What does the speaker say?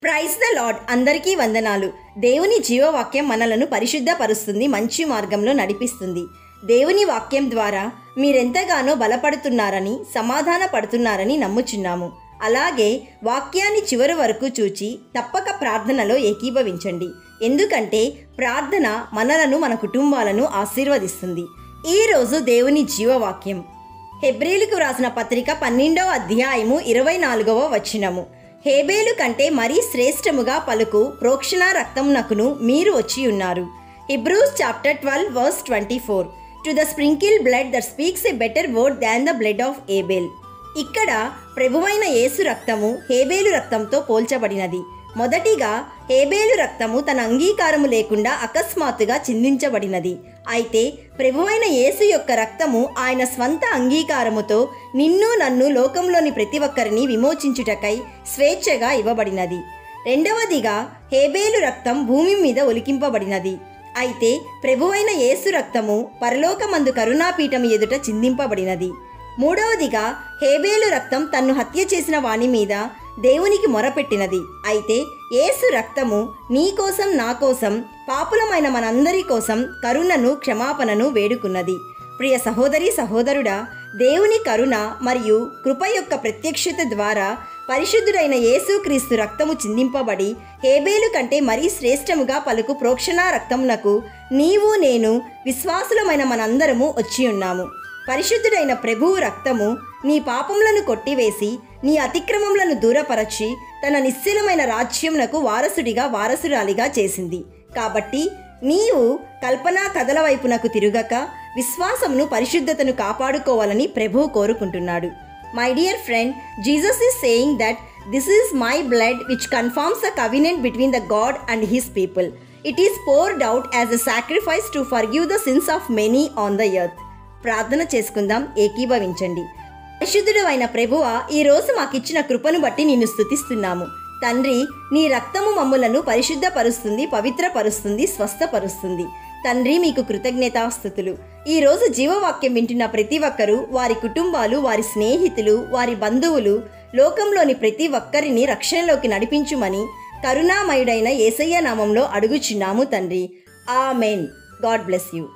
Praise the lord. అందరికీ వందనాలు. దేవుని జీవవాక్యం మనలను పరిశుద్ధపరుస్తుంది, మంచి మార్గంలో నడిపిస్తుంది. దేవుని వాక్యం ద్వారా మీరెంతగానో బలపడుతున్నారని, సమాధాన పడుతున్నారని నమ్ముచున్నాము. అలాగే వాక్యాన్ని చివరి వరకు చూచి తప్పక ప్రార్థనలో ఏకీభవించండి. ఎందుకంటే ప్రార్థన మనలను, మన కుటుంబాలను ఆశీర్వదిస్తుంది. ఈరోజు దేవుని జీవవాక్యం హెబ్రీలకు వ్రాసిన పత్రిక 12వ అధ్యాయము 24వ వచనము. హేబేలు కంటే మరీ శ్రేష్టముగా పలుకు ప్రోక్షణ రక్తమునకును మీరు వచ్చి ఉన్నారు. Hebrews chapter 12 verse 24. To the sprinkled blood that speaks a better word than the blood of Abel. ఇక్కడ ప్రభువైన యేసు రక్తము హేబేలు రక్తంతో పోల్చబడినది. మొదటిగా హేబేలు రక్తము తన అంగీకారము లేకుండా అకస్మాత్తుగా చిందించబడినది. అయితే ప్రభువైన యేసు యొక్క రక్తము ఆయన స్వంత అంగీకారముతో నిన్ను, నన్ను, లోకంలోని ప్రతి ఒక్కరిని విమోచించుటకై స్వేచ్ఛగా ఇవ్వబడినది. రెండవదిగా హేబేలు రక్తం భూమి మీద ఒలికింపబడినది. అయితే ప్రభువైన యేసు రక్తము పరలోకమందు కరుణాపీఠం ఎదుట చిందింపబడినది. మూడవదిగా హేబేలు రక్తం తన్ను హత్య చేసిన వాని మీద దేవునికి మొరపెట్టినది. అయితే యేసు రక్తము నీ కోసం, నా కోసం, పాపులమైన మనందరి కోసం కరుణను, క్షమాపణను వేడుకున్నది. ప్రియ సహోదరి, సహోదరుడా, దేవుని కరుణ మరియు కృప యొక్క ప్రత్యక్షత ద్వారా పరిశుద్ధుడైన యేసుక్రీస్తు రక్తము చిందింపబడి హేబేలు కంటే మరీ శ్రేష్టముగా పలుకు ప్రోక్షణ రక్తమునకు నీవు, నేను, విశ్వాసులమైన మనందరము వచ్చి ఉన్నాము. పరిశుద్ధుడైన ప్రభువు రక్తము నీ పాపములను కొట్టివేసి నీ అతిక్రమములను దూరపరచి తన నిశ్చలమైన రాజ్యమునకు వారసుడిగా, వారసురాలిగా చేసింది. కాబట్టి నీవు కల్పనా కథల వైపునకు తిరుగక విశ్వాసమును, పరిశుద్ధతను కాపాడుకోవాలని ప్రభువు కోరుకుంటున్నాడు. My dear friend, Jesus is saying that this is my blood which confirms the covenant between the God and his people. It is poured out as a sacrifice to forgive the sins of many on the earth. ప్రార్థన చేసుకుందాం, ఏకీభవించండి. పరిశుద్ధుడు అయిన ప్రభువా, ఈరోజు మాకిచ్చిన కృపను బట్టి నిన్ను స్తుతిస్తున్నాము. తండ్రి, నీ రక్తము మమ్ములను పరిశుద్ధపరుస్తుంది, పవిత్రపరుస్తుంది, స్వస్థపరుస్తుంది. తండ్రి, మీకు కృతజ్ఞతాస్తుతులు. ఈరోజు జీవవాక్యం వింటున్న ప్రతి ఒక్కరూ, వారి కుటుంబాలు, వారి స్నేహితులు, వారి బంధువులు, లోకంలోని ప్రతి ఒక్కరిని రక్షణలోకి నడిపించుమని కరుణామయుడైన యేసయ్య నామంలో అడుగుచున్నాము తండ్రి. ఆమెన్. God bless you.